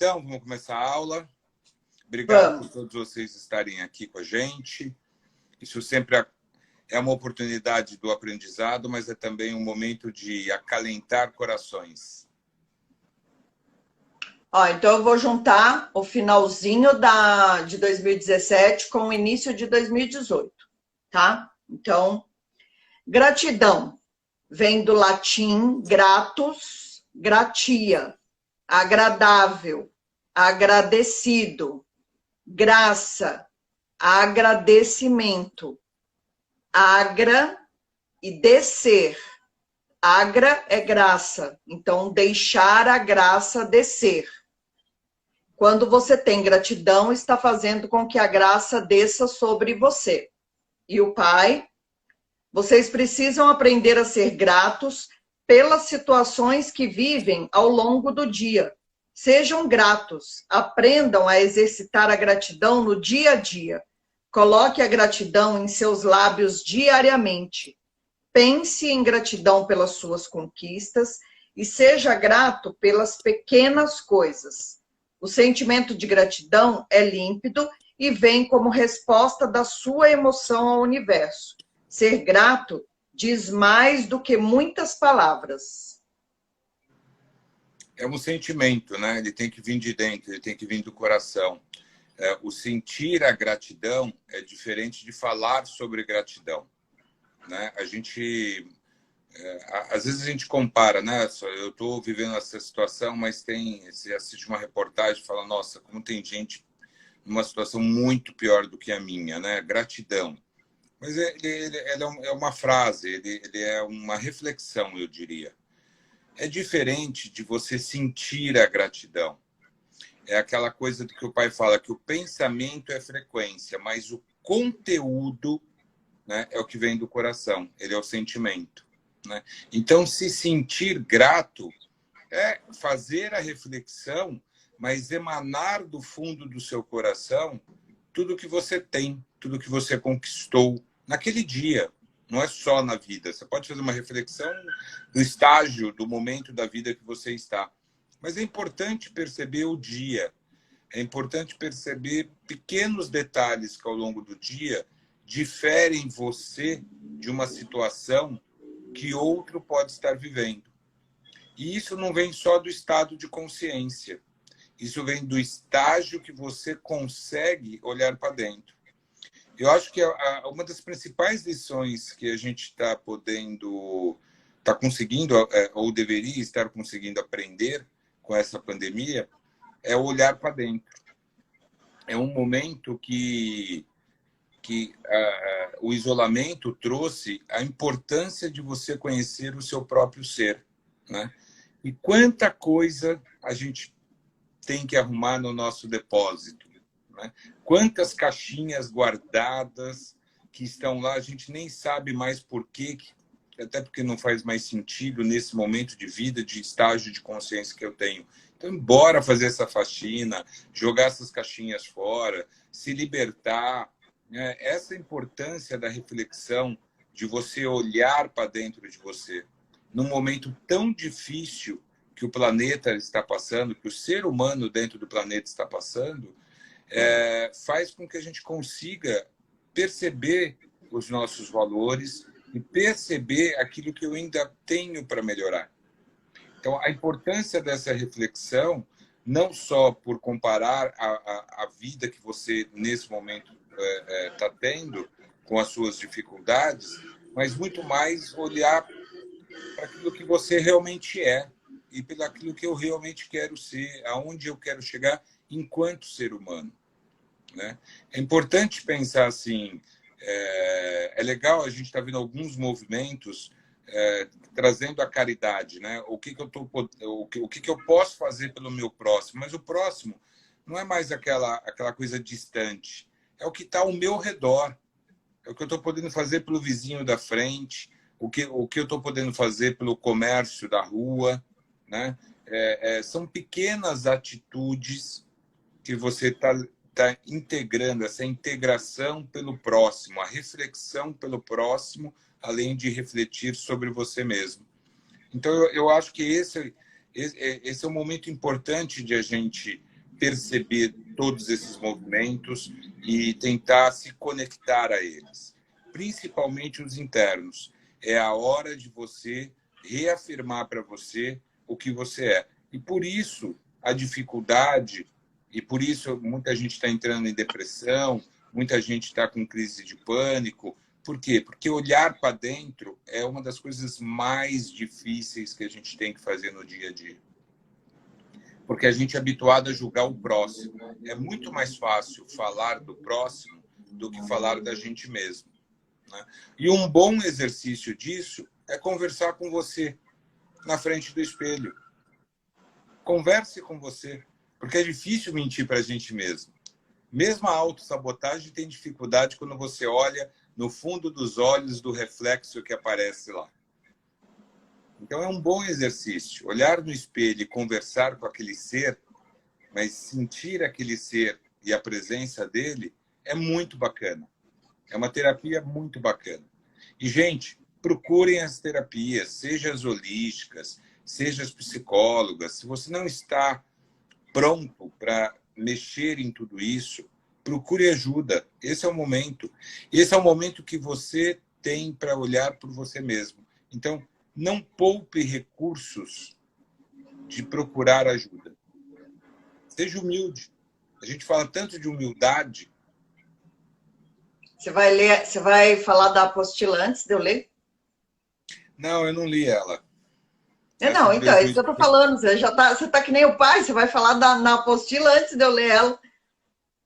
então, vamos começar a aula. Obrigado por todos vocês estarem aqui com a gente. Isso sempre é uma oportunidade do aprendizado, mas é também um momento de acalentar corações. Então eu vou juntar o finalzinho de 2017 com o início de 2018, tá? Então, gratidão vem do latim gratus, gratia, agradável, agradecido, graça, agradecimento, agra e descer. Agra é graça, então deixar a graça descer. Quando você tem gratidão, está fazendo com que a graça desça sobre você. E o Pai, vocês precisam aprender a ser gratos pelas situações que vivem ao longo do dia. Sejam gratos, aprendam a exercitar a gratidão no dia a dia. Coloque a gratidão em seus lábios diariamente. Pense em gratidão pelas suas conquistas e seja grato pelas pequenas coisas. O sentimento de gratidão é límpido e vem como resposta da sua emoção ao universo. Ser grato diz mais do que muitas palavras. É um sentimento, né? Ele tem que vir de dentro, ele tem que vir do coração. O sentir a gratidão é diferente de falar sobre gratidão, né? A gente... às vezes a gente compara, né? Eu estou vivendo essa situação, mas você assiste uma reportagem e fala, nossa, como tem gente numa situação muito pior do que a minha, né? Gratidão. Mas ele é uma frase, ele é uma reflexão, eu diria. É diferente de você sentir a gratidão. É aquela coisa que o pai fala, que o pensamento é frequência, mas o conteúdo, né, é o que vem do coração, ele é o sentimento, né? Então, se sentir grato é fazer a reflexão, mas emanar do fundo do seu coração tudo que você tem, tudo que você conquistou naquele dia. Não é só na vida. Você pode fazer uma reflexão do estágio, do momento da vida que você está. Mas é importante perceber o dia. É importante perceber pequenos detalhes que, ao longo do dia, diferem você de uma situação que outro pode estar vivendo. E isso não vem só do estado de consciência. Isso vem do estágio que você consegue olhar para dentro. Eu acho que uma das principais lições que a gente está conseguindo, ou deveria estar conseguindo aprender com essa pandemia, é olhar para dentro. É um momento que o isolamento trouxe a importância de você conhecer o seu próprio ser, né? E quanta coisa a gente tem que arrumar no nosso depósito, né? Quantas caixinhas guardadas que estão lá, a gente nem sabe mais por quê, até porque não faz mais sentido nesse momento de vida, de estágio de consciência que eu tenho. Então, bora fazer essa faxina, jogar essas caixinhas fora, se libertar, né? Essa importância da reflexão, de você olhar para dentro de você, num momento tão difícil que o planeta está passando, que o ser humano dentro do planeta está passando, faz com que a gente consiga perceber os nossos valores e perceber aquilo que eu ainda tenho para melhorar. Então, a importância dessa reflexão, não só por comparar a vida que você, nesse momento, está tendo com as suas dificuldades, mas muito mais olhar para aquilo que você realmente é e pelo aquilo que eu realmente quero ser, aonde eu quero chegar enquanto ser humano, né? É importante pensar assim, é legal a gente estar vendo alguns movimentos trazendo a caridade, né? O que eu posso fazer pelo meu próximo, mas o próximo não é mais aquela coisa distante, é o que está ao meu redor, é o que eu estou podendo fazer pelo vizinho da frente, o que eu estou podendo fazer pelo comércio da rua, né? São pequenas atitudes que você está integrando, essa integração pelo próximo, a reflexão pelo próximo, além de refletir sobre você mesmo. Então, eu acho que esse é um momento importante de a gente perceber todos esses movimentos e tentar se conectar a eles, principalmente os internos. É a hora de você reafirmar para você o que você é. E por isso a dificuldade, e por isso muita gente está entrando em depressão, muita gente está com crise de pânico. Por quê? Porque olhar para dentro é uma das coisas mais difíceis que a gente tem que fazer no dia a dia. Porque a gente é habituado a julgar o próximo. É muito mais fácil falar do próximo do que falar da gente mesmo, né? E um bom exercício disso é conversar com você na frente do espelho. Converse com você, porque é difícil mentir para a gente mesmo. Mesmo a autossabotagem tem dificuldade quando você olha no fundo dos olhos do reflexo que aparece lá. Então é um bom exercício. Olhar no espelho e conversar com aquele ser, mas sentir aquele ser e a presença dele é muito bacana. É uma terapia muito bacana. E, gente, procurem as terapias, seja as holísticas, seja as psicólogas. Se você não está pronto para mexer em tudo isso, procure ajuda. Esse é o momento. Esse é o momento que você tem para olhar por você mesmo. Então, não poupe recursos de procurar ajuda. Seja humilde. A gente fala tanto de humildade. Você vai falar da apostila antes de eu ler? Não, eu não li ela. Não, então, é isso que eu tô falando. Você tá que nem o pai, você vai falar na apostila antes de eu ler ela.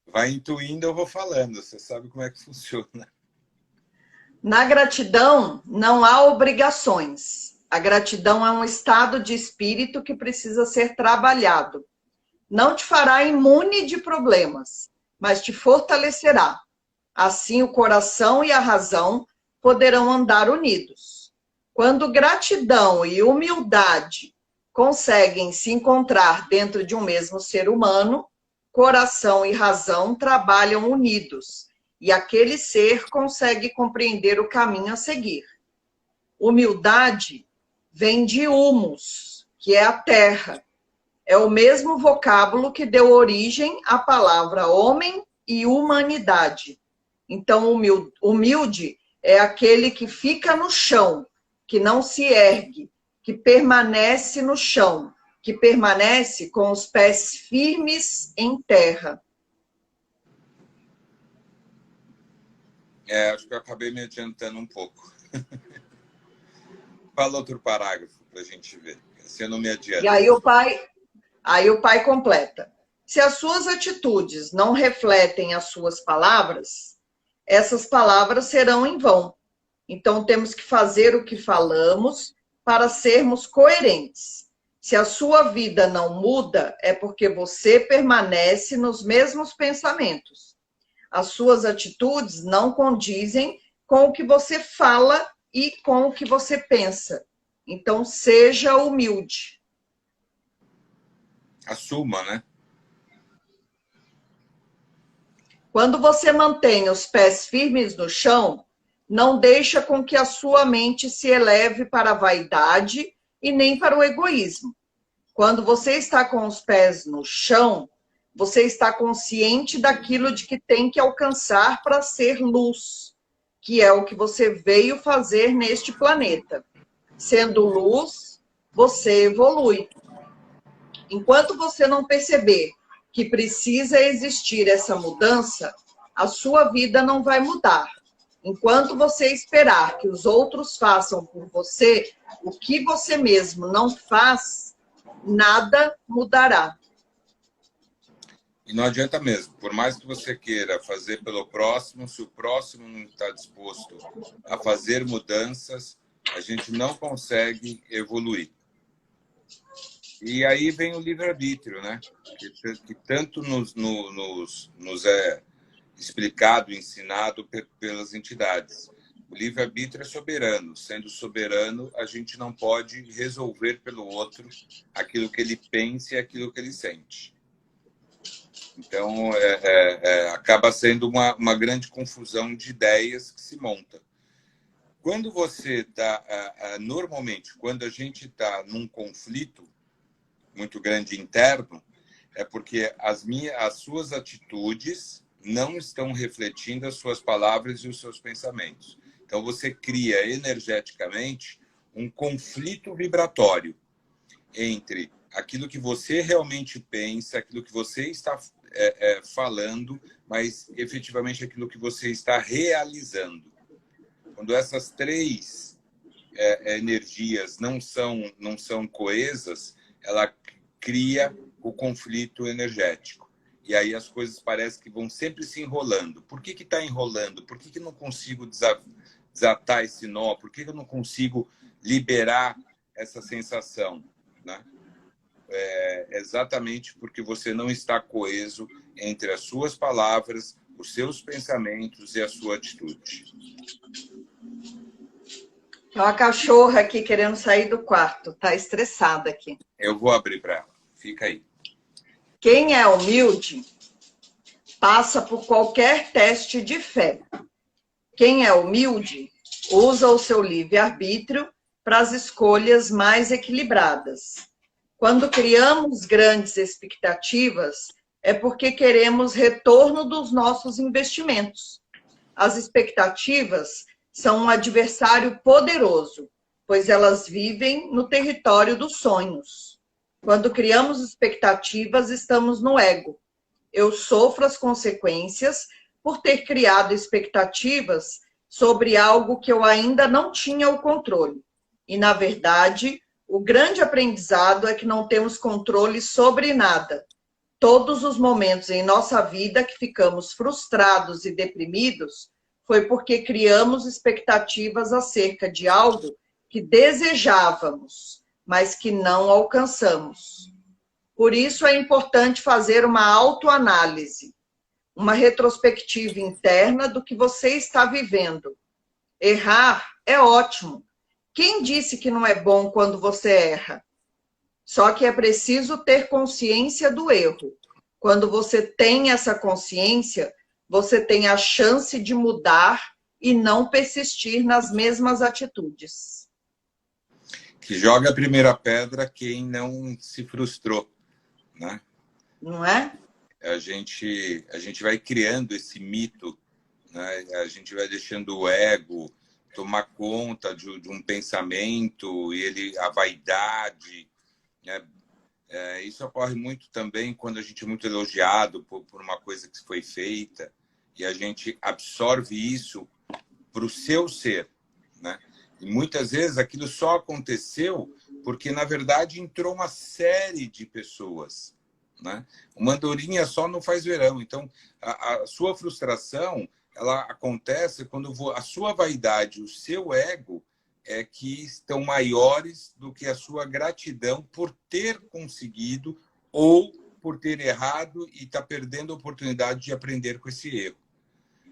Vai intuindo, eu vou falando. Você sabe como é que funciona. Na gratidão, não há obrigações. A gratidão é um estado de espírito que precisa ser trabalhado. Não te fará imune de problemas, mas te fortalecerá. Assim, o coração e a razão poderão andar unidos. Quando gratidão e humildade conseguem se encontrar dentro de um mesmo ser humano, coração e razão trabalham unidos. E aquele ser consegue compreender o caminho a seguir. Humildade vem de humus, que é a terra. É o mesmo vocábulo que deu origem à palavra homem e humanidade. Então, humilde é aquele que fica no chão, que não se ergue, que permanece no chão, que permanece com os pés firmes em terra. Acho que eu acabei me adiantando um pouco. Fala outro parágrafo para a gente ver. Se eu não me adianto. E aí o pai completa. Se as suas atitudes não refletem as suas palavras, essas palavras serão em vão. Então temos que fazer o que falamos para sermos coerentes. Se a sua vida não muda, é porque você permanece nos mesmos pensamentos. As suas atitudes não condizem com o que você fala e com o que você pensa. Então, seja humilde. Assuma, né? Quando você mantém os pés firmes no chão, não deixa com que a sua mente se eleve para a vaidade e nem para o egoísmo. Quando você está com os pés no chão, você está consciente daquilo de que tem que alcançar para ser luz, que é o que você veio fazer neste planeta. Sendo luz, você evolui. Enquanto você não perceber que precisa existir essa mudança, a sua vida não vai mudar. Enquanto você esperar que os outros façam por você o que você mesmo não faz, nada mudará. E não adianta mesmo. Por mais que você queira fazer pelo próximo, se o próximo não está disposto a fazer mudanças, a gente não consegue evoluir. E aí vem o livre-arbítrio, né? Que tanto nos é explicado, ensinado pelas entidades. O livre-arbítrio é soberano. Sendo soberano, a gente não pode resolver pelo outro aquilo que ele pensa e aquilo que ele sente. Então, acaba sendo uma grande confusão de ideias que se monta. Quando você está... normalmente, quando a gente está num conflito muito grande interno, é porque as suas atitudes não estão refletindo as suas palavras e os seus pensamentos. Então, você cria energeticamente um conflito vibratório entre aquilo que você realmente pensa, aquilo que você está falando, mas efetivamente aquilo que você está realizando. Quando essas três energias não são coesas, ela cria o conflito energético. E aí as coisas parecem que vão sempre se enrolando. Por que está enrolando? Por que não consigo desatar esse nó? Por que eu não consigo liberar essa sensação? Né? Exatamente porque você não está coeso entre as suas palavras, os seus pensamentos e a sua atitude. Tem uma cachorra aqui querendo sair do quarto. Está estressada aqui. Eu vou abrir para ela. Fica aí. Quem é humilde passa por qualquer teste de fé. Quem é humilde usa o seu livre-arbítrio para as escolhas mais equilibradas. Quando criamos grandes expectativas, é porque queremos retorno dos nossos investimentos. As expectativas são um adversário poderoso, pois elas vivem no território dos sonhos. Quando criamos expectativas, estamos no ego. Eu sofro as consequências por ter criado expectativas sobre algo que eu ainda não tinha o controle. E, na verdade, o grande aprendizado é que não temos controle sobre nada. Todos os momentos em nossa vida que ficamos frustrados e deprimidos foi porque criamos expectativas acerca de algo que desejávamos, mas que não alcançamos. Por isso é importante fazer uma autoanálise, uma retrospectiva interna do que você está vivendo. Errar é ótimo. Quem disse que não é bom quando você erra? Só que é preciso ter consciência do erro. Quando você tem essa consciência, você tem a chance de mudar e não persistir nas mesmas atitudes. Que joga a primeira pedra quem não se frustrou, né? Não é? A gente vai criando esse mito, né? A gente vai deixando o ego tomar conta de um pensamento e a vaidade, né? Isso ocorre muito também quando a gente é muito elogiado por uma coisa que foi feita e a gente absorve isso para o seu ser, né? E muitas vezes aquilo só aconteceu porque, na verdade, entrou uma série de pessoas, né? Uma andorinha só não faz verão. Então, a sua frustração, ela acontece quando a sua vaidade, o seu ego, que estão maiores do que a sua gratidão por ter conseguido ou por ter errado e estar perdendo a oportunidade de aprender com esse erro.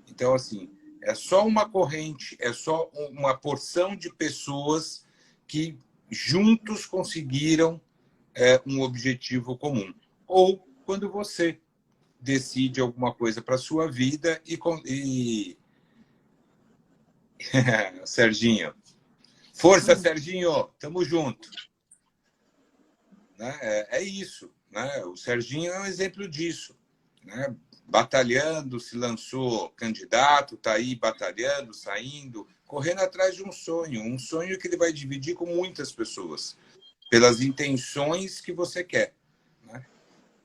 Então, assim, é só uma corrente, é só uma porção de pessoas que juntos conseguiram um objetivo comum. Ou quando você decide alguma coisa para a sua vida e... Serginho. Força, Serginho! Tamo junto. Né? É isso. Né? O Serginho é um exemplo disso. Né? Batalhando, se lançou candidato, está aí batalhando, saindo, correndo atrás de um sonho que ele vai dividir com muitas pessoas, pelas intenções que você quer. Né?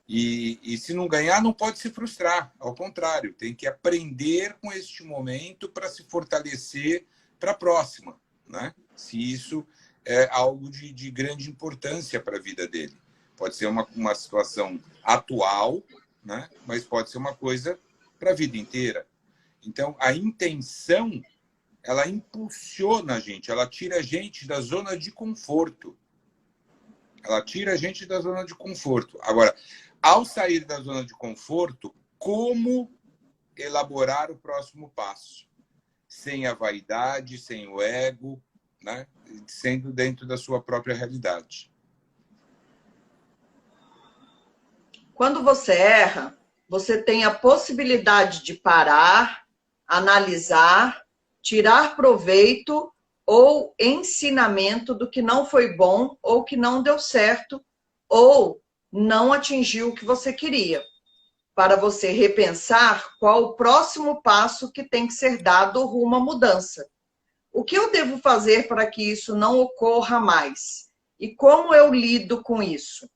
E se não ganhar, não pode se frustrar. Ao contrário, tem que aprender com este momento para se fortalecer para a próxima. Né? Se isso é algo de grande importância para a vida dele. Pode ser uma situação atual, né? Mas pode ser uma coisa para a vida inteira. Então, a intenção, ela impulsiona a gente, ela tira a gente da zona de conforto. Ela tira a gente da zona de conforto. Agora, ao sair da zona de conforto, como elaborar o próximo passo? Sem a vaidade, sem o ego, né? Sendo dentro da sua própria realidade. Quando você erra, você tem a possibilidade de parar, analisar, tirar proveito ou ensinamento do que não foi bom ou que não deu certo, ou não atingiu o que você queria, para você repensar qual o próximo passo que tem que ser dado rumo à mudança. O que eu devo fazer para que isso não ocorra mais? E como eu lido com isso?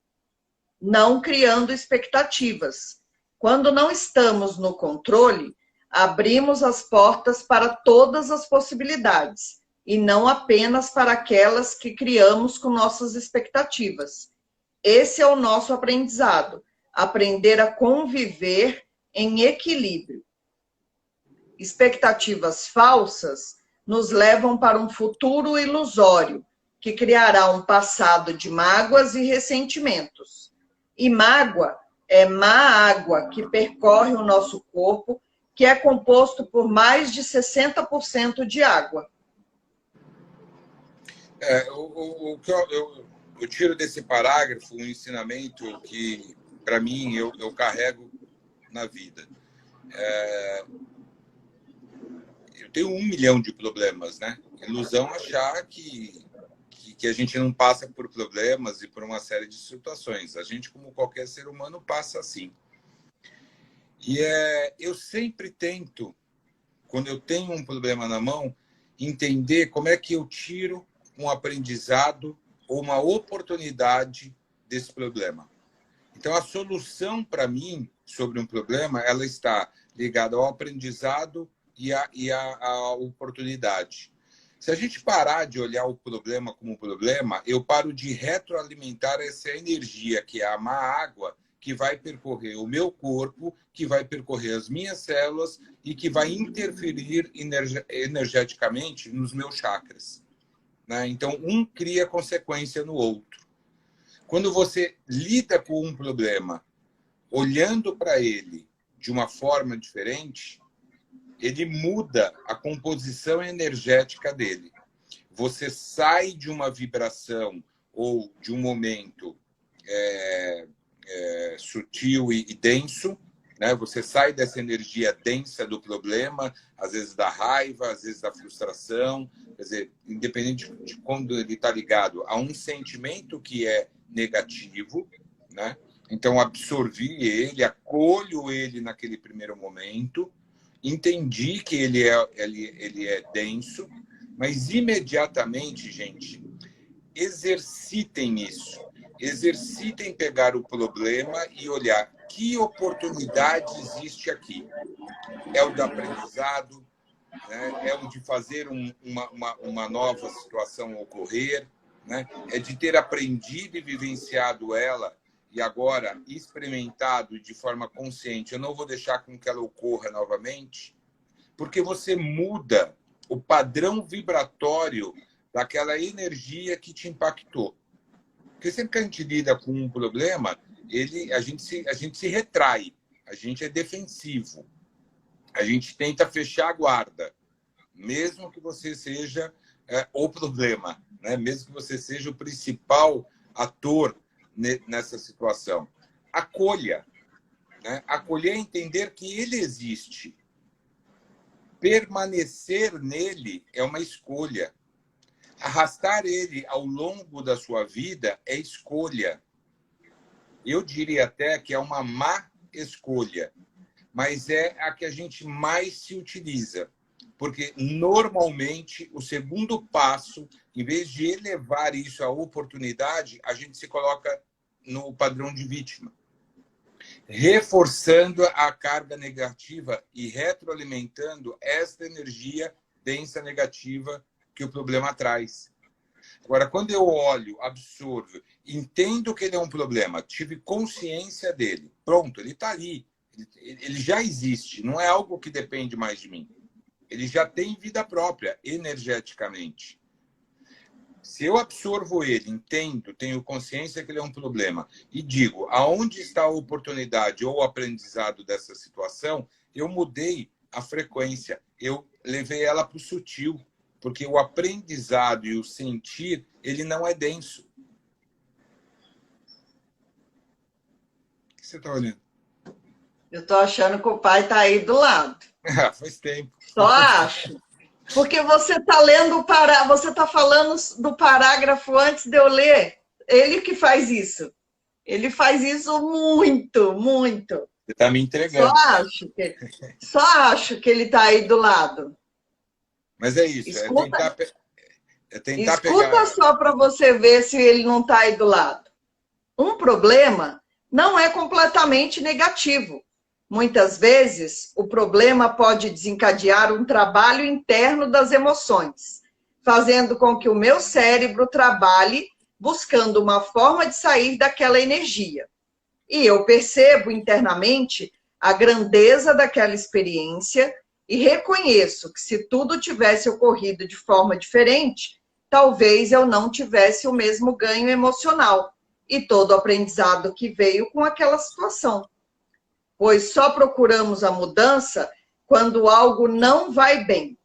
Não criando expectativas. Quando não estamos no controle, abrimos as portas para todas as possibilidades, e não apenas para aquelas que criamos com nossas expectativas. Esse é o nosso aprendizado, aprender a conviver em equilíbrio. Expectativas falsas nos levam para um futuro ilusório, que criará um passado de mágoas e ressentimentos. E mágoa é má água que percorre o nosso corpo, que é composto por mais de 60% de água. O que eu tiro desse parágrafo um ensinamento que, para mim, eu carrego na vida. Eu tenho 1 milhão de problemas, né? Ilusão achar que a gente não passa por problemas e por uma série de situações. A gente, como qualquer ser humano, passa assim. E eu sempre tento, quando eu tenho um problema na mão, entender como é que eu tiro um aprendizado ou uma oportunidade desse problema. Então, a solução, para mim, sobre um problema, ela está ligada ao aprendizado e à oportunidade. Se a gente parar de olhar o problema como problema, eu paro de retroalimentar essa energia, que é a má água, que vai percorrer o meu corpo, que vai percorrer as minhas células e que vai interferir energeticamente nos meus chakras. Né? Então, um cria consequência no outro. Quando você lida com um problema, olhando para ele de uma forma diferente, ele muda a composição energética dele. Você sai de uma vibração ou de um momento sutil e denso, né? Você sai dessa energia densa do problema, às vezes da raiva, às vezes da frustração, quer dizer, independente de quando ele está ligado a um sentimento que é negativo, né? Então, absorvi ele, acolho ele naquele primeiro momento, entendi que ele é denso, mas imediatamente, gente, exercitem isso. Exercitem pegar o problema e olhar que oportunidade existe aqui. É o do aprendizado, né? É o de fazer uma nova situação ocorrer, né? É de ter aprendido e vivenciado ela e agora experimentado de forma consciente. Eu não vou deixar com que ela ocorra novamente, porque você muda o padrão vibratório daquela energia que te impactou. Porque sempre que a gente lida com um problema, a gente se retrai, a gente é defensivo, a gente tenta fechar a guarda, mesmo que você seja o problema, né? Mesmo que você seja o principal ator nessa situação. Acolha, né? Acolher é entender que ele existe. Permanecer nele é uma escolha. Arrastar ele ao longo da sua vida é escolha. Eu diria até que é uma má escolha, mas é a que a gente mais se utiliza. Porque, normalmente, o segundo passo, em vez de elevar isso à oportunidade, a gente se coloca no padrão de vítima, reforçando a carga negativa e retroalimentando esta energia densa negativa que o problema traz. Agora, quando eu olho, absorvo, entendo que ele é um problema, tive consciência dele, pronto, ele está ali, ele já existe, não é algo que depende mais de mim. Ele já tem vida própria, energeticamente. Se eu absorvo ele, entendo, tenho consciência que ele é um problema e digo aonde está a oportunidade ou o aprendizado dessa situação, eu mudei a frequência, eu levei ela para o sutil, porque o aprendizado e o sentir, ele não é denso. O que você está olhando? Eu estou achando que o pai está aí do lado. Faz tempo. Só acho. Porque você está lendo você está falando do parágrafo antes de eu ler. Ele que faz isso. Ele faz isso muito, muito. Você está me Só entregando. acho que, só acho que ele está aí do lado. Mas é isso, Escuta, é tentar escuta pegar. só para você ver se ele não está aí do lado. Um problema não é completamente negativo. Muitas vezes, o problema pode desencadear um trabalho interno das emoções, fazendo com que o meu cérebro trabalhe buscando uma forma de sair daquela energia. E eu percebo internamente a grandeza daquela experiência e reconheço que se tudo tivesse ocorrido de forma diferente, talvez eu não tivesse o mesmo ganho emocional e todo o aprendizado que veio com aquela situação. Pois só procuramos a mudança quando algo não vai bem.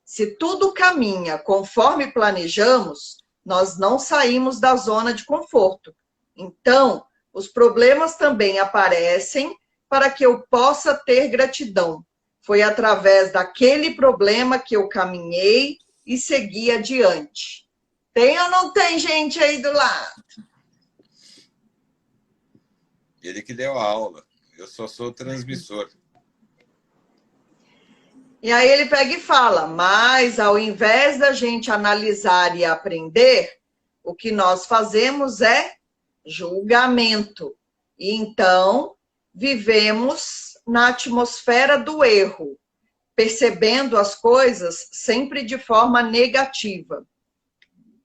Se tudo caminha conforme planejamos, nós não saímos da zona de conforto. Então, os problemas também aparecem para que eu possa ter gratidão. Foi através daquele problema que eu caminhei e segui adiante. Tem ou não tem gente aí do lado? Ele que deu a aula. Eu só sou transmissor. E aí ele pega e fala, mas ao invés da gente analisar e aprender, o que nós fazemos é julgamento. E então vivemos na atmosfera do erro, percebendo as coisas sempre de forma negativa.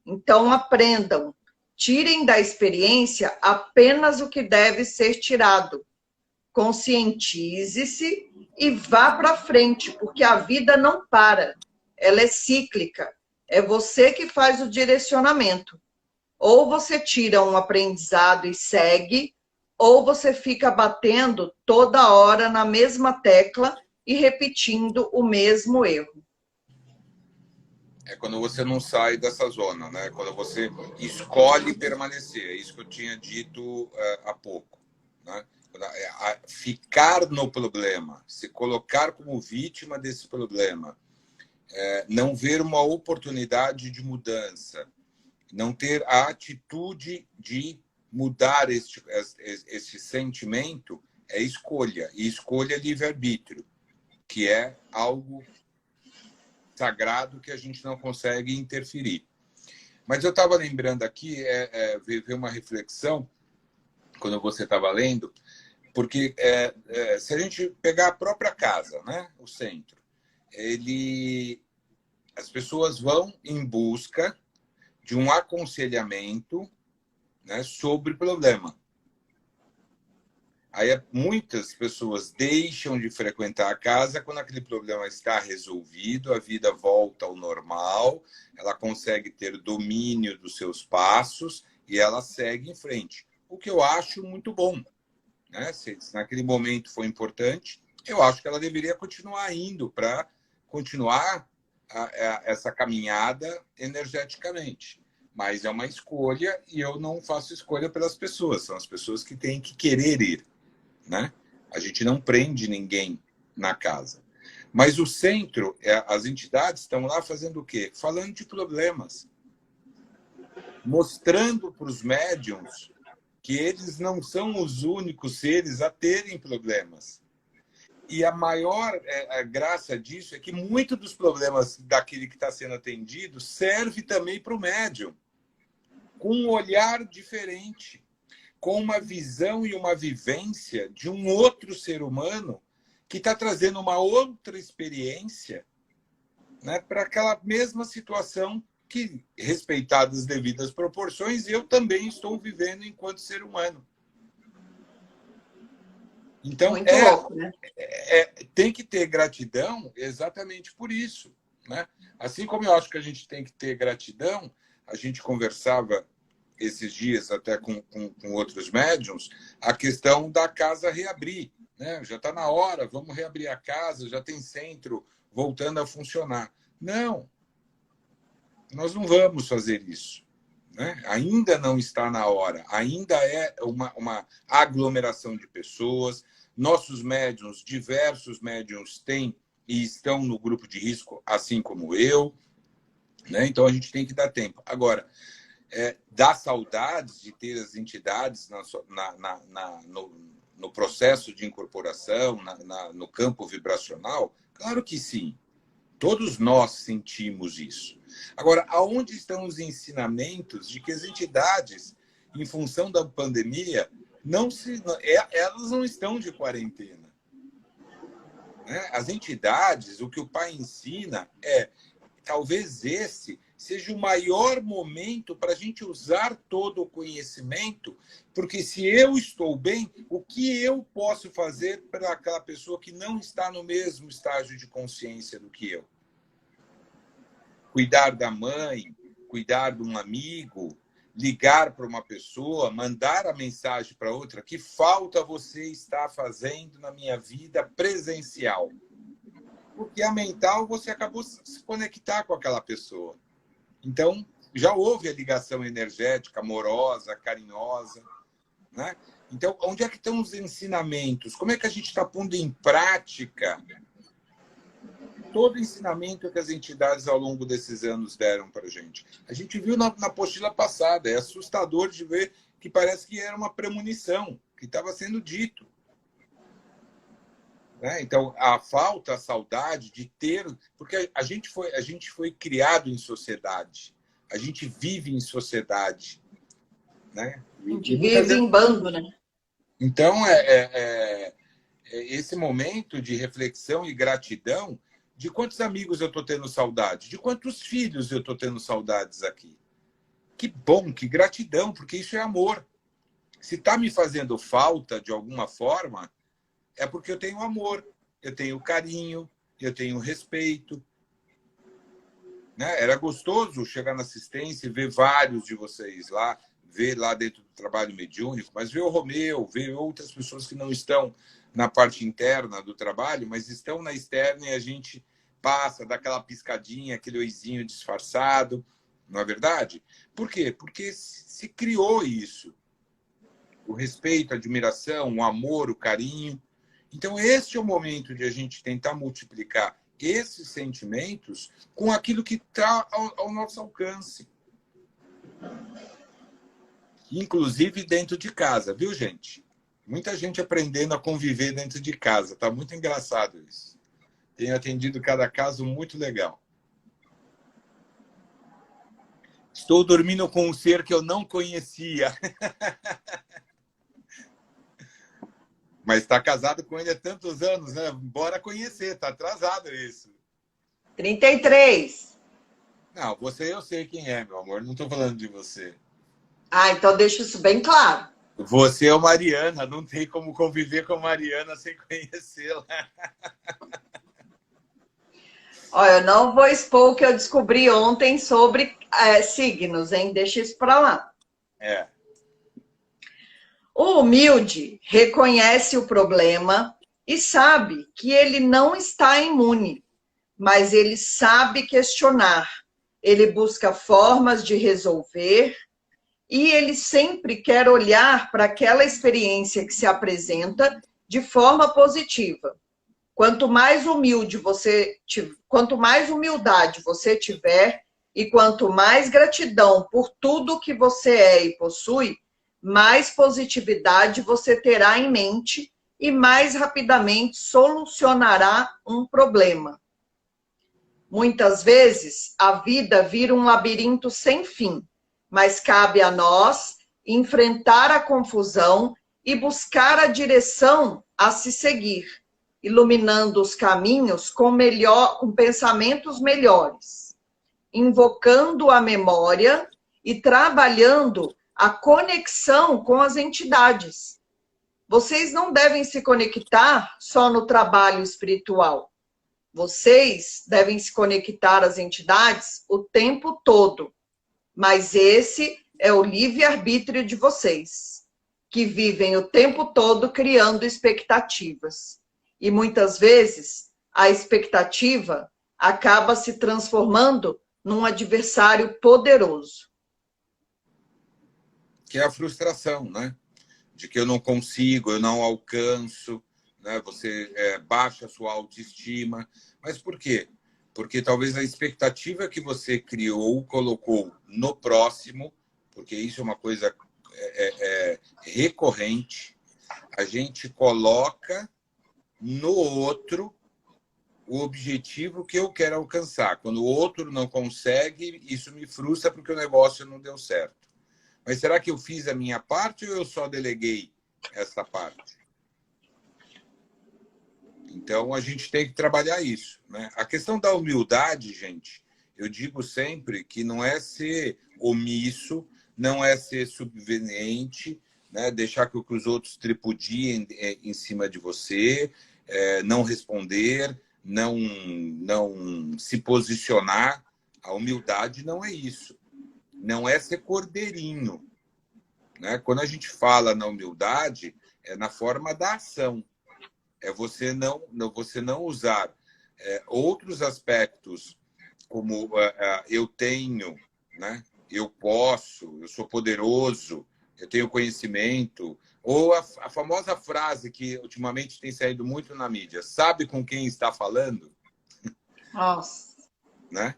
Então aprendam, tirem da experiência apenas o que deve ser tirado. Conscientize-se e vá para frente, porque a vida não para, ela é cíclica. É você que faz o direcionamento. Ou você tira um aprendizado e segue, ou você fica batendo toda hora na mesma tecla e repetindo o mesmo erro. É quando você não sai dessa zona, né? Quando você escolhe permanecer. É isso que eu tinha dito há pouco, né? Ficar no problema, se colocar como vítima desse problema, não ver uma oportunidade de mudança, não ter a atitude de mudar esse sentimento, é escolha. E escolha é livre-arbítrio, que é algo sagrado que a gente não consegue interferir. Mas eu estava lembrando aqui, veio uma reflexão, quando você estava lendo, porque se a gente pegar a própria casa, né, o centro, as pessoas vão em busca de um aconselhamento, né, sobre o problema. Aí muitas pessoas deixam de frequentar a casa quando aquele problema está resolvido, a vida volta ao normal, ela consegue ter domínio dos seus passos e ela segue em frente. O que eu acho muito bom, né? Se naquele momento foi importante, eu acho que ela deveria continuar indo para continuar essa caminhada energeticamente. Mas é uma escolha e eu não faço escolha pelas pessoas, são as pessoas que têm que querer ir, né? A gente não prende ninguém na casa. Mas o centro, as entidades estão lá fazendo o quê? Falando de problemas. Mostrando para os médiums que eles não são os únicos seres a terem problemas. E a maior graça disso é que muitos dos problemas daquele que está sendo atendido serve também para o médium, com um olhar diferente, com uma visão e uma vivência de um outro ser humano que está trazendo uma outra experiência, né, para aquela mesma situação que, respeitadas as devidas proporções, eu também estou vivendo enquanto ser humano. Então, muito louco, né? tem que ter gratidão exatamente por isso, né? Assim como eu acho que a gente tem que ter gratidão, a gente conversava esses dias até com outros médiums, a questão da casa reabrir, né? Já está na hora, vamos reabrir a casa, já tem centro voltando a funcionar. Não, nós não vamos fazer isso, né? Ainda não está na hora, ainda é uma aglomeração de pessoas. Nossos médiums, diversos médiums têm e estão no grupo de risco, assim como eu, né? Então a gente tem que dar tempo. Agora, dá saudades de ter as entidades no processo de incorporação, no campo vibracional? Claro que sim. Todos nós sentimos isso. Agora, aonde estão os ensinamentos de que as entidades, em função da pandemia, elas não estão de quarentena? Né? As entidades, o que o pai ensina talvez esse seja o maior momento para a gente usar todo o conhecimento, porque se eu estou bem, o que eu posso fazer para aquela pessoa que não está no mesmo estágio de consciência do que eu? Cuidar da mãe, cuidar de um amigo, ligar para uma pessoa, mandar a mensagem para outra: que falta você está fazendo na minha vida presencial? Porque a mental você acabou de se conectar com aquela pessoa. Então, já houve a ligação energética, amorosa, carinhosa. Né? Então, onde é que estão os ensinamentos? Como é que a gente está pondo em prática todo o ensinamento que as entidades ao longo desses anos deram para a gente? A gente viu na apostila passada, é assustador de ver que parece que era uma premonição, que estava sendo dito. Né? Então, a falta, a saudade de ter... Porque a gente foi criado em sociedade. A gente vive em sociedade. Né? A gente vive em bando, né? Então, esse momento de reflexão e gratidão, de quantos amigos eu estou tendo saudade? De quantos filhos eu estou tendo saudades aqui? Que bom, que gratidão, porque isso é amor. Se está me fazendo falta de alguma forma, é porque eu tenho amor, eu tenho carinho, eu tenho respeito. Né? Era gostoso chegar na assistência e ver vários de vocês lá, ver lá dentro do trabalho mediúnico, mas ver o Romeu, ver outras pessoas que não estão na parte interna do trabalho, mas estão na externa, e a gente passa, dá aquela piscadinha, aquele oizinho disfarçado, não é verdade? Por quê? Porque se criou isso. O respeito, a admiração, o amor, o carinho. Então, este é o momento de a gente tentar multiplicar esses sentimentos com aquilo que está ao nosso alcance. Inclusive dentro de casa, viu, gente? Muita gente aprendendo a conviver dentro de casa. Está muito engraçado isso. Tenho atendido cada caso muito legal. Estou dormindo com um ser que eu não conhecia. Mas está casado com ele há tantos anos, né? Bora conhecer, está atrasado isso. 33. Não, você eu sei quem é, meu amor. Não estou falando de você. Ah, então deixa isso bem claro. Você é Mariana, não tem como conviver com Mariana sem conhecê-la. Olha, eu não vou expor o que eu descobri ontem sobre signos, hein? Deixa isso para lá. O humilde reconhece o problema e sabe que ele não está imune, mas ele sabe questionar. Ele busca formas de resolver e ele sempre quer olhar para aquela experiência que se apresenta de forma positiva. Quanto mais humildade você tiver e quanto mais gratidão por tudo que você é e possui, mais positividade você terá em mente e mais rapidamente solucionará um problema. Muitas vezes, a vida vira um labirinto sem fim, mas cabe a nós enfrentar a confusão e buscar a direção a se seguir, iluminando os caminhos com pensamentos melhores, invocando a memória e trabalhando a conexão com as entidades. Vocês não devem se conectar só no trabalho espiritual. Vocês devem se conectar às entidades o tempo todo. Mas esse é o livre-arbítrio de vocês, que vivem o tempo todo criando expectativas. E muitas vezes a expectativa acaba se transformando num adversário poderoso. Que é a frustração, né? De que eu não consigo, eu não alcanço, né? Você baixa a sua autoestima. Mas por quê? Porque talvez a expectativa que você criou, colocou no próximo, porque isso é uma coisa recorrente. A gente coloca no outro o objetivo que eu quero alcançar. Quando o outro não consegue, isso me frustra porque o negócio não deu certo. Mas será que eu fiz a minha parte ou eu só deleguei essa parte? Então, a gente tem que trabalhar isso, né? A questão da humildade, gente, eu digo sempre que não é ser omisso, não é ser subveniente, né? Deixar que os outros tripudiem em cima de você, não responder, não se posicionar. A humildade não é isso. Não é ser cordeirinho, né? Quando a gente fala na humildade, é na forma da ação. É você não usar outros aspectos como eu tenho, né? Eu posso, eu sou poderoso, eu tenho conhecimento, ou a famosa frase que ultimamente tem saído muito na mídia: sabe com quem está falando? Nossa. Né?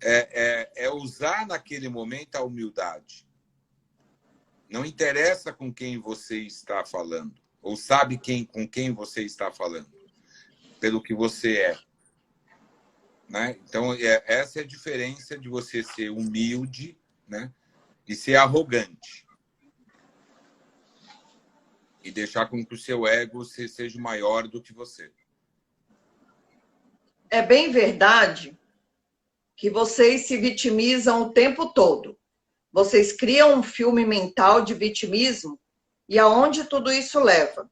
É usar naquele momento a humildade. Não interessa com quem você está falando, ou sabe com quem você está falando, pelo que você é. Né? Então, essa é a diferença de você ser humilde, né? E ser arrogante. E deixar com que o seu ego seja maior do que você. É bem verdade que vocês se vitimizam o tempo todo. Vocês criam um filme mental de vitimismo e aonde tudo isso leva?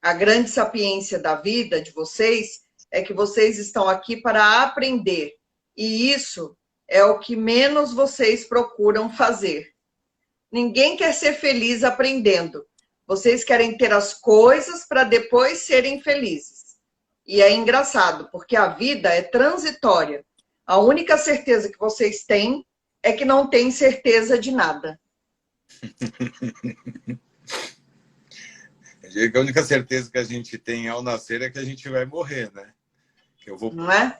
A grande sapiência da vida de vocês é que vocês estão aqui para aprender. E isso é o que menos vocês procuram fazer. Ninguém quer ser feliz aprendendo. Vocês querem ter as coisas para depois serem felizes. E é engraçado, porque a vida é transitória. A única certeza que vocês têm é que não têm certeza de nada. A única certeza que a gente tem ao nascer é que a gente vai morrer, né? Que eu vou... Não é?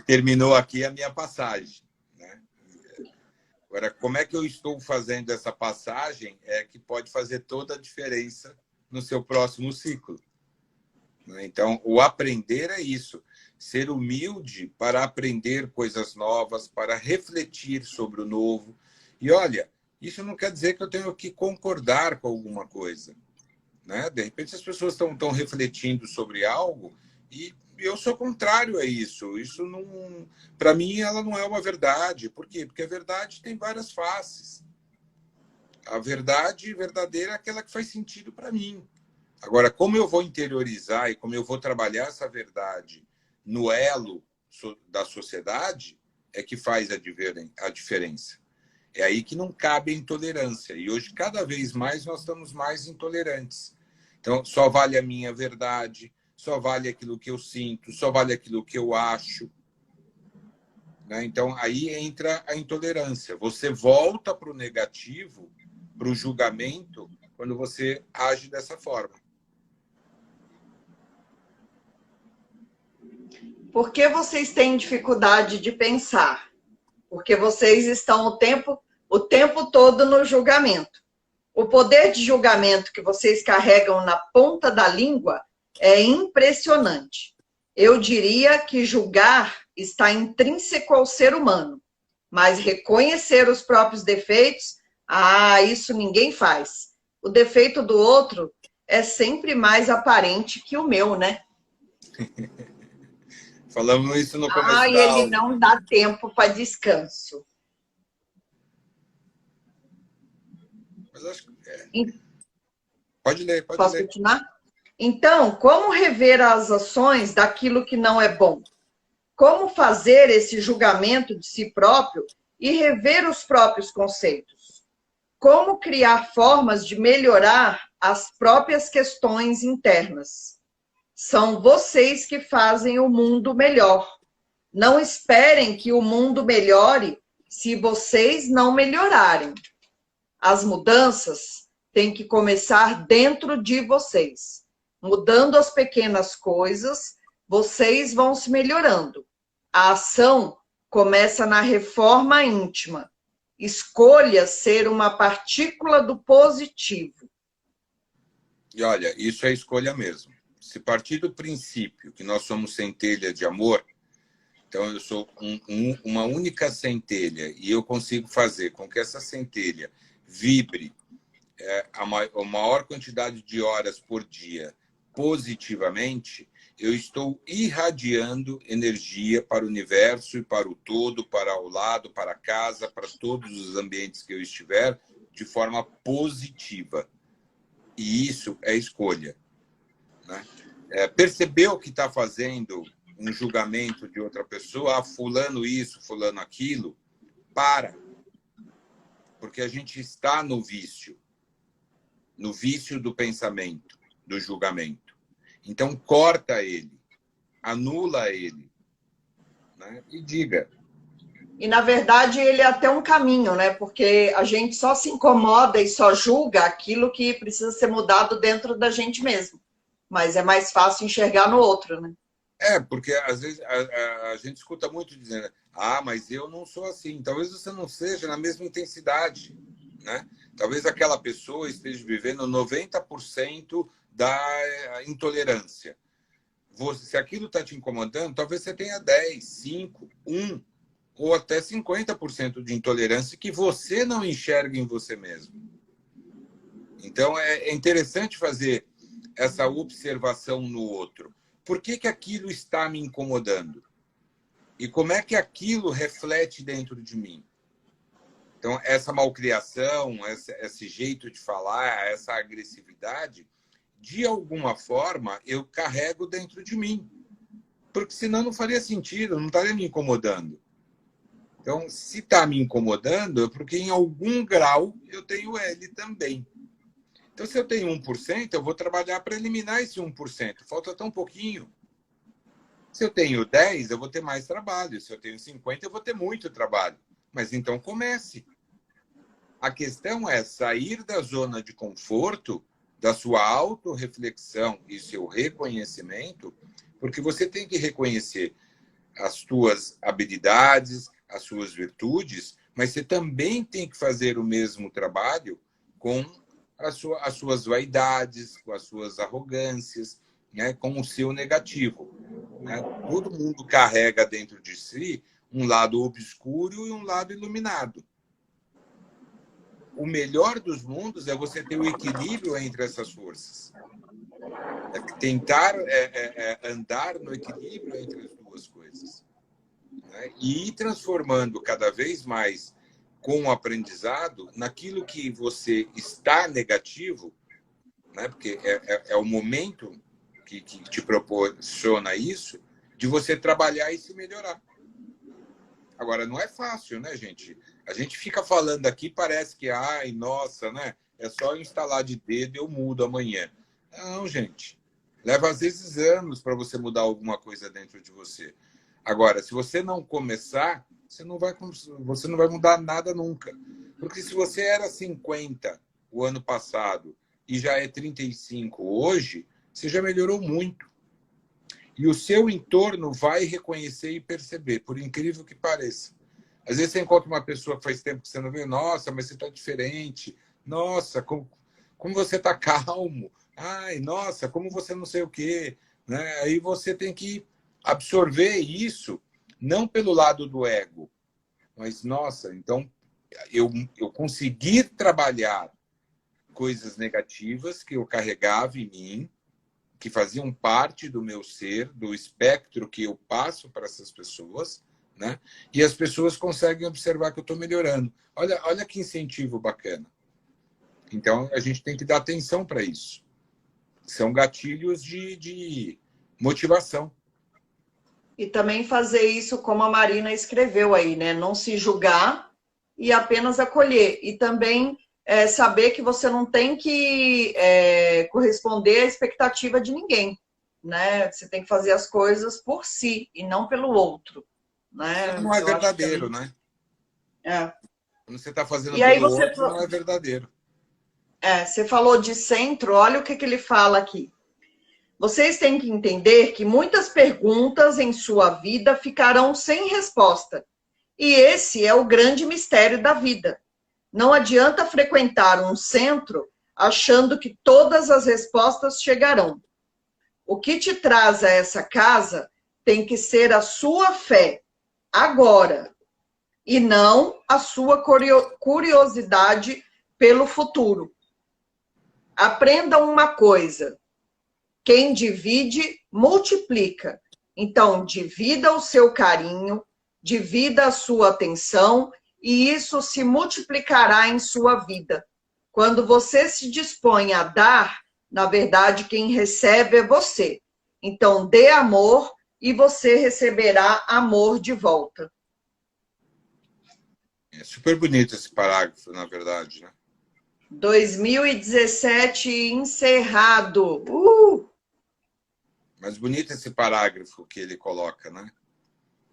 Terminou aqui a minha passagem, né? Agora, como é que eu estou fazendo essa passagem é que pode fazer toda a diferença no seu próximo ciclo. Então, o aprender é isso. Ser humilde para aprender coisas novas, para refletir sobre o novo. E, olha, isso não quer dizer que eu tenho que concordar com alguma coisa. Né? De repente, as pessoas estão refletindo sobre algo e eu sou contrário a isso. Isso não, para mim, ela não é uma verdade. Por quê? Porque a verdade tem várias faces. A verdade verdadeira é aquela que faz sentido para mim. Agora, como eu vou interiorizar e como eu vou trabalhar essa verdade no elo da sociedade, é que faz a diferença. É aí que não cabe a intolerância. E hoje, cada vez mais, nós estamos mais intolerantes. Então, só vale a minha verdade, só vale aquilo que eu sinto, só vale aquilo que eu acho. Né? Então, aí entra a intolerância. Você volta para o negativo, para o julgamento, quando você age dessa forma. Por que vocês têm dificuldade de pensar? Porque vocês estão o tempo todo no julgamento. O poder de julgamento que vocês carregam na ponta da língua é impressionante. Eu diria que julgar está intrínseco ao ser humano, mas reconhecer os próprios defeitos, isso ninguém faz. O defeito do outro é sempre mais aparente que o meu, né? Falamos isso no começo da ele aula. não dá tempo para descanso. Mas acho que pode ler, pode Posso ler. continuar? Então, como rever as ações daquilo que não é bom? Como fazer esse julgamento de si próprio e rever os próprios conceitos? Como criar formas de melhorar as próprias questões internas? São vocês que fazem o mundo melhor. Não esperem que o mundo melhore se vocês não melhorarem. As mudanças têm que começar dentro de vocês. Mudando as pequenas coisas, vocês vão se melhorando. A ação começa na reforma íntima. Escolha ser uma partícula do positivo. E olha, isso é escolha mesmo. Se partir do princípio que nós somos centelha de amor, então eu sou uma única centelha e eu consigo fazer com que essa centelha vibre a maior quantidade de horas por dia positivamente, eu estou irradiando energia para o universo e para o todo, para o lado, para a casa, para todos os ambientes que eu estiver, de forma positiva. E isso é escolha, né? Percebeu que está fazendo um julgamento de outra pessoa, fulano isso, fulano aquilo, para. Porque a gente está no vício do pensamento, do julgamento. Então, corta ele, anula ele, né? E diga. E, na verdade, ele é até um caminho, né? Porque a gente só se incomoda e só julga aquilo que precisa ser mudado dentro da gente mesmo. Mas é mais fácil enxergar no outro, né? Porque às vezes a gente escuta muito dizendo, mas eu não sou assim. Talvez você não seja na mesma intensidade, né? Talvez aquela pessoa esteja vivendo 90% da intolerância. Se aquilo está te incomodando, talvez você tenha 10, 5, 1 ou até 50% de intolerância que você não enxerga em você mesmo. Então, é interessante fazer essa observação no outro. Por que aquilo está me incomodando? E como é que aquilo reflete dentro de mim? Então, essa malcriação, esse jeito de falar, essa agressividade, de alguma forma, eu carrego dentro de mim. Porque senão não faria sentido, não estaria me incomodando. Então, se está me incomodando, é porque em algum grau eu tenho ele também. Então, se eu tenho 1%, eu vou trabalhar para eliminar esse 1%. Falta tão pouquinho. Se eu tenho 10, eu vou ter mais trabalho. Se eu tenho 50, eu vou ter muito trabalho. Mas então comece. A questão é sair da zona de conforto, da sua autorreflexão e seu reconhecimento, porque você tem que reconhecer as suas habilidades, as suas virtudes, mas você também tem que fazer o mesmo trabalho com as suas vaidades, com as suas arrogâncias, né, com o seu negativo. Né? Todo mundo carrega dentro de si um lado obscuro e um lado iluminado. O melhor dos mundos é você ter o equilíbrio entre essas forças. Tentar andar no equilíbrio entre as duas coisas. Né? E ir transformando cada vez mais com o aprendizado naquilo que você está negativo, né? Porque é o momento que te proporciona isso, de você trabalhar e se melhorar. Agora, não é fácil, né, gente? A gente fica falando aqui, parece que, nossa, né? É só instalar de dedo e eu mudo amanhã. Não, gente. Leva, às vezes, anos para você mudar alguma coisa dentro de você. Agora, se você não começar, você não vai mudar nada nunca. Porque se você era 50 o ano passado e já é 35 hoje, você já melhorou muito. E o seu entorno vai reconhecer e perceber, por incrível que pareça. Às vezes você encontra uma pessoa que faz tempo que você não vê, nossa, mas você está diferente. Nossa, como você está calmo. Ai, nossa, como você não sei o quê. Né? Aí você tem que absorver isso, não pelo lado do ego, mas, nossa, então eu consegui trabalhar coisas negativas que eu carregava em mim, que faziam parte do meu ser, do espectro que eu passo para essas pessoas, né? E as pessoas conseguem observar que eu estou melhorando. Olha que incentivo bacana. Então, a gente tem que dar atenção para isso. São gatilhos de motivação. E também fazer isso como a Marina escreveu aí, né? Não se julgar e apenas acolher. E também saber que você não tem que corresponder à expectativa de ninguém, né? Você tem que fazer as coisas por si e não pelo outro, né? Isso não é verdadeiro, né? Quando você está fazendo pelo outro, não é verdadeiro. Você falou de centro, olha o que ele fala aqui. Vocês têm que entender que muitas perguntas em sua vida ficarão sem resposta. E esse é o grande mistério da vida. Não adianta frequentar um centro achando que todas as respostas chegarão. O que te traz a essa casa tem que ser a sua fé, agora, e não a sua curiosidade pelo futuro. Aprenda uma coisa: quem divide, multiplica. Então, divida o seu carinho, divida a sua atenção, e isso se multiplicará em sua vida. Quando você se dispõe a dar, na verdade, quem recebe é você. Então, dê amor e você receberá amor de volta. É super bonito esse parágrafo, na verdade, né? 2017 encerrado. Mas bonito esse parágrafo que ele coloca, né?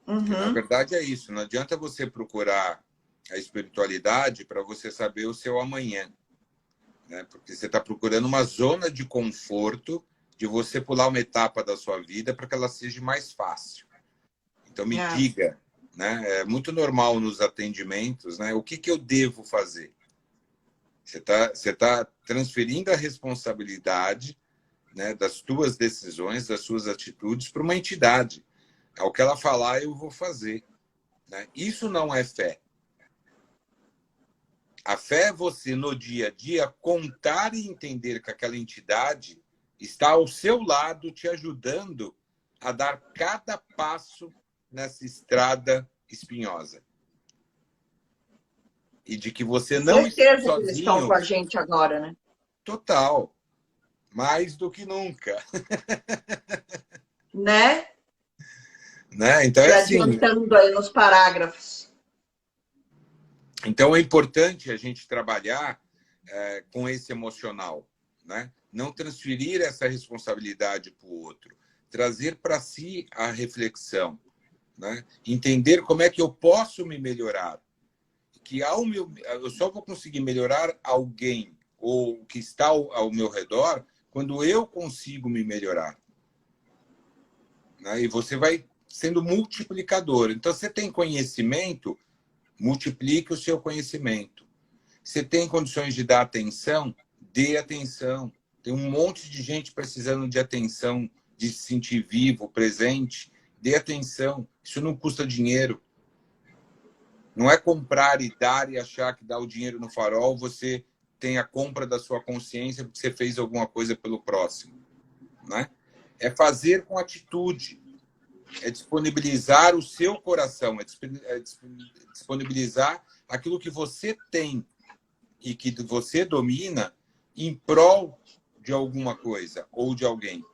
Porque, na verdade, é isso. Não adianta você procurar a espiritualidade para você saber o seu amanhã, né? Porque você está procurando uma zona de conforto de você pular uma etapa da sua vida para que ela seja mais fácil. Então, me diga, né? É muito normal nos atendimentos, né? O que eu devo fazer? Você tá transferindo a responsabilidade, né, das tuas decisões, das suas atitudes para uma entidade. Ao que ela falar, eu vou fazer, né? Isso não é fé. A fé é você, no dia a dia, contar e entender que aquela entidade está ao seu lado, te ajudando a dar cada passo nessa estrada espinhosa. E de que você não está sozinho. Que eles estão com a gente agora, né? Total. Mais do que nunca. Né? Então é assim. Adiantando aí nos parágrafos. Então é importante a gente trabalhar com esse emocional, né? Não transferir essa responsabilidade para o outro, trazer para si a reflexão, né? Entender como é que eu posso me melhorar, que eu só vou conseguir melhorar alguém ou que está ao meu redor quando eu consigo me melhorar, né? E você vai sendo multiplicador. Então, você tem conhecimento, multiplique o seu conhecimento. Você tem condições de dar atenção, dê atenção. Tem um monte de gente precisando de atenção, de se sentir vivo, presente. Dê atenção. Isso não custa dinheiro. Não é comprar e dar e achar que dá o dinheiro no farol, você tem a compra da sua consciência porque você fez alguma coisa pelo próximo, né? É fazer com atitude. É disponibilizar o seu coração, é disponibilizar aquilo que você tem e que você domina em prol de alguma coisa ou de alguém.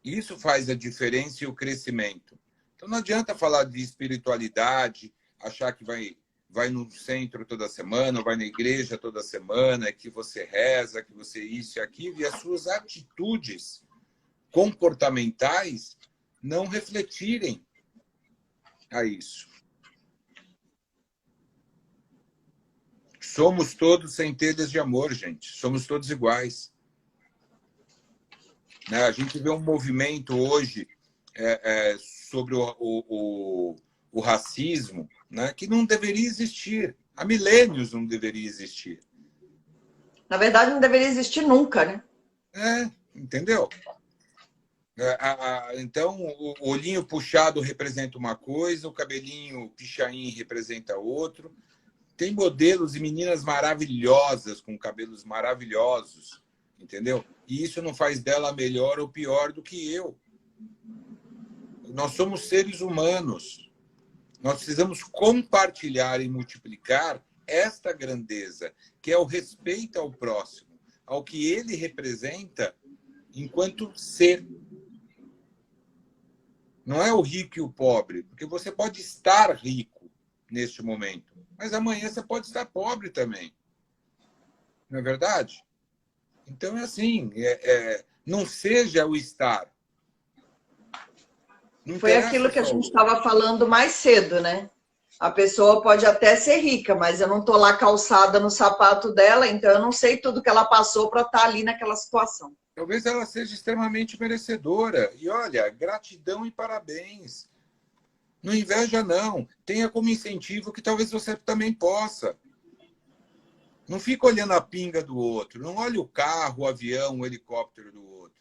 Isso faz a diferença e o crescimento. Então não adianta falar de espiritualidade, achar que vai no centro toda semana, vai na igreja toda semana, que você reza, que você isso e aquilo, e as suas atitudes comportamentais não refletirem a isso. Somos todos centelhas de amor, gente. Somos todos iguais. Né? A gente vê um movimento hoje sobre o racismo, né? Que não deveria existir. Há milênios não deveria existir. Na verdade, não deveria existir nunca, né? Entendeu? Então, o olhinho puxado representa uma coisa, o cabelinho pichain representa outro. Tem modelos e meninas maravilhosas, com cabelos maravilhosos, entendeu? E isso não faz dela melhor ou pior do que eu. Nós somos seres humanos. Nós precisamos compartilhar e multiplicar esta grandeza, que é o respeito ao próximo, ao que ele representa enquanto ser. Não é o rico e o pobre, porque você pode estar rico neste momento, mas amanhã você pode estar pobre também. Não é verdade? Então é assim, não seja o estar. Não foi aquilo que a gente estava falando mais cedo, né? A pessoa pode até ser rica, mas eu não estou lá calçada no sapato dela, então eu não sei tudo que ela passou para estar ali naquela situação. Talvez ela seja extremamente merecedora. E olha, gratidão e parabéns. Não inveja, não. Tenha como incentivo que talvez você também possa. Não fica olhando a pinga do outro. Não olhe o carro, o avião, o helicóptero do outro.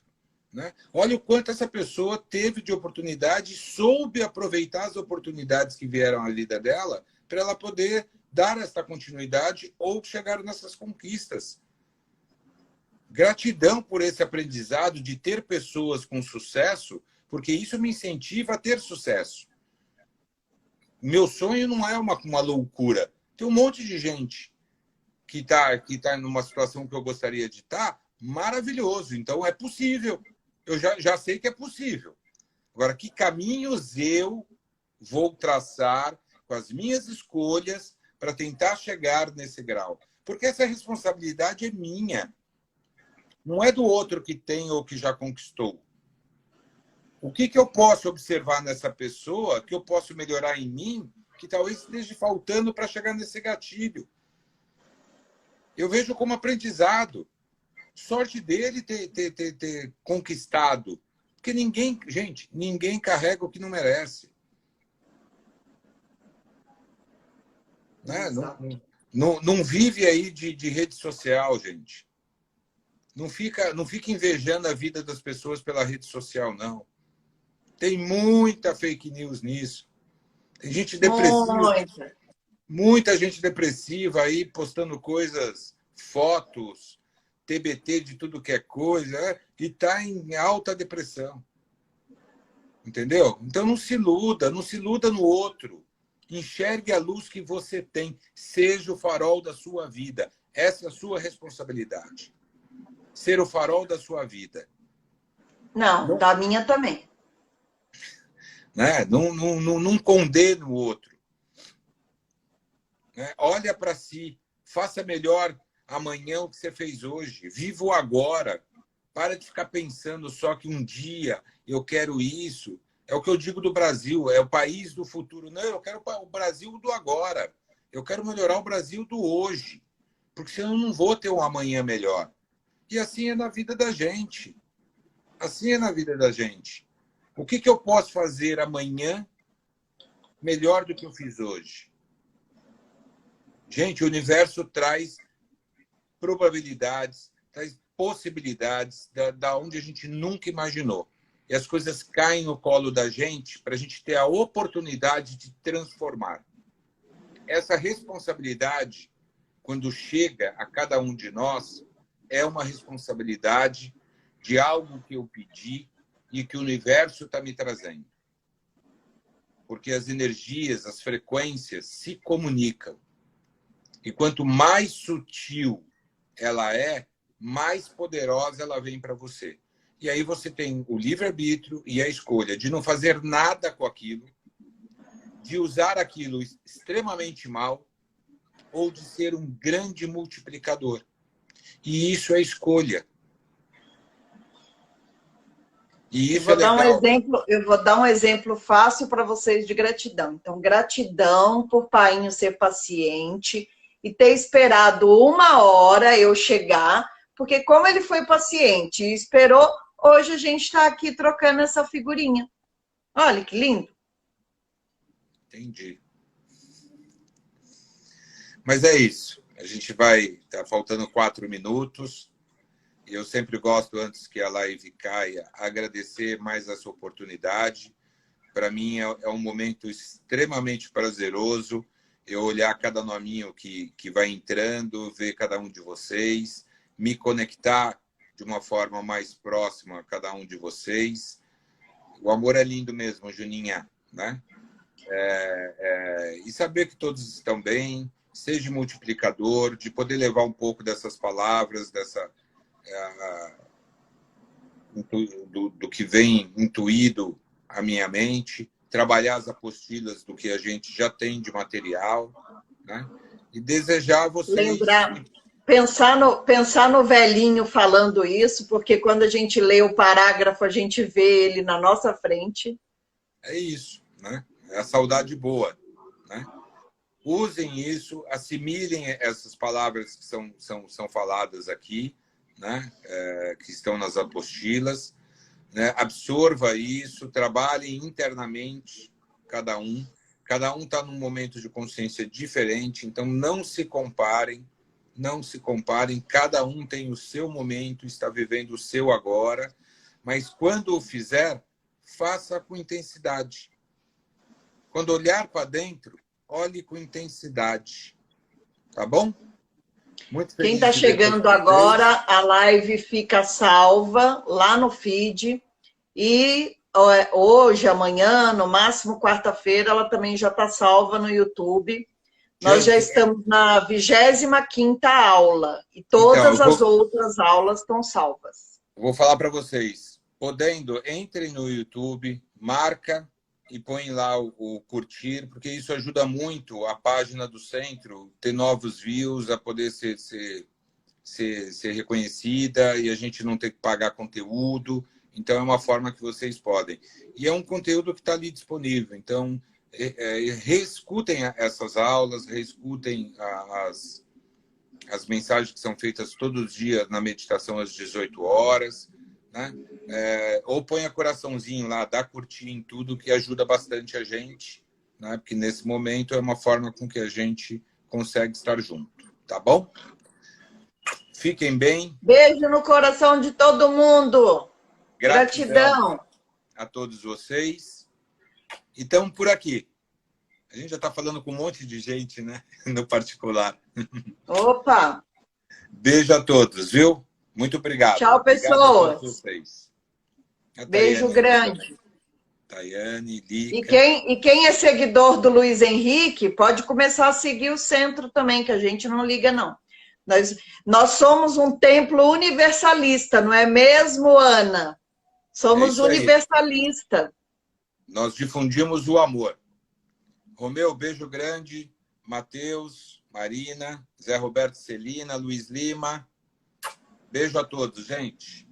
Né? Olha o quanto essa pessoa teve de oportunidade e soube aproveitar as oportunidades que vieram à vida dela para ela poder dar essa continuidade ou chegar nessas conquistas. Gratidão por esse aprendizado de ter pessoas com sucesso, porque isso me incentiva a ter sucesso. Meu sonho não é uma loucura. Tem um monte de gente que tá numa situação que eu gostaria de estar, maravilhoso. Então, é possível. Eu já sei que é possível. Agora, que caminhos eu vou traçar com as minhas escolhas para tentar chegar nesse grau? Porque essa responsabilidade é minha. Não é do outro que tem ou que já conquistou. O que eu posso observar nessa pessoa, que eu posso melhorar em mim, que talvez esteja faltando para chegar nesse gatilho? Eu vejo como aprendizado. Sorte dele ter conquistado. Porque ninguém, gente, ninguém carrega o que não merece. Né? Não vive aí de rede social, gente. Não fica invejando a vida das pessoas pela rede social, não. Tem muita fake news nisso. Tem gente depressiva. Muita gente depressiva aí postando coisas, fotos, TBT de tudo que é coisa, e está em alta depressão. Entendeu? Então não se iluda no outro. Enxergue a luz que você tem. Seja o farol da sua vida. Essa é a sua responsabilidade. Ser o farol da sua vida. Não, da minha também. Né? Não condene o outro. Né? Olha para si. Faça melhor amanhã o que você fez hoje. Viva o agora. Para de ficar pensando só que um dia eu quero isso. É o que eu digo do Brasil. É o país do futuro. Não, eu quero o Brasil do agora. Eu quero melhorar o Brasil do hoje. Porque senão eu não vou ter um amanhã melhor. E assim é na vida da gente. Assim é na vida da gente. O que eu posso fazer amanhã melhor do que eu fiz hoje? Gente, o universo traz probabilidades, traz possibilidades da onde a gente nunca imaginou. E as coisas caem no colo da gente para a gente ter a oportunidade de transformar. Essa responsabilidade, quando chega a cada um de nós, é uma responsabilidade de algo que eu pedi e que o universo está me trazendo. Porque as energias, as frequências se comunicam. E quanto mais sutil ela é, mais poderosa ela vem para você. E aí você tem o livre-arbítrio e a escolha de não fazer nada com aquilo, de usar aquilo extremamente mal ou de ser um grande multiplicador. E isso é escolha. E isso é legal. Eu vou dar um exemplo fácil para vocês de gratidão. Então, gratidão por Painho ser paciente e ter esperado 1 hora eu chegar, porque como ele foi paciente e esperou, hoje a gente está aqui trocando essa figurinha. Olha que lindo. Entendi. Mas é isso. A gente vai... Tá faltando 4 minutos. E eu sempre gosto, antes que a live caia, agradecer mais essa oportunidade. Para mim é um momento extremamente prazeroso eu olhar cada nominho que vai entrando, ver cada um de vocês, me conectar de uma forma mais próxima a cada um de vocês. O amor é lindo mesmo, Juninha, né? E saber que todos estão bem, seja multiplicador, de poder levar um pouco dessas palavras, do que vem intuído à minha mente, trabalhar as apostilas do que a gente já tem de material, né? E desejar a vocês... Lembrar, pensar no velhinho falando isso, porque quando a gente lê o parágrafo, a gente vê ele na nossa frente. É isso, né? É a saudade boa, né? Usem isso, assimilem essas palavras que são faladas aqui, né? Que estão nas apostilas, né? Absorva isso, trabalhe internamente, cada um. Cada um está num momento de consciência diferente, então não se comparem, não se comparem. Cada um tem o seu momento, está vivendo o seu agora, mas quando o fizer, faça com intensidade. Quando olhar para dentro, olhe com intensidade. Tá bom? Muito feliz. Quem está chegando agora, a live fica salva lá no feed. E hoje, amanhã, no máximo quarta-feira, ela também já está salva no YouTube. Nós já estamos na 25ª aula. E todas as outras aulas estão salvas. Vou falar para vocês. Podendo, entrem no YouTube, marca e põe lá o curtir, porque isso ajuda muito a página do centro ter novos views, a poder ser reconhecida e a gente não ter que pagar conteúdo. Então, é uma forma que vocês podem. E é um conteúdo que está ali disponível. Então, reescutem essas aulas, reescutem as mensagens que são feitas todos os dias na meditação às 18 horas. Né? Ou ponha coraçãozinho lá, dá curtir em tudo, que ajuda bastante a gente. Né? Porque nesse momento é uma forma com que a gente consegue estar junto. Tá bom? Fiquem bem. Beijo no coração de todo mundo. Gratidão a todos vocês. E estamos por aqui. A gente já está falando com um monte de gente, né? No particular. Opa! Beijo a todos, viu? Muito obrigado. Tchau, pessoas. Vocês. Beijo grande. Tayane, Lica. E quem é seguidor do Luiz Henrique, pode começar a seguir o centro também, que a gente não liga, não. Nós somos um templo universalista, não é mesmo, Ana? Somos universalista. Nós difundimos o amor. Romeu, beijo grande. Matheus, Marina, Zé Roberto Celina, Luiz Lima. Beijo a todos, gente.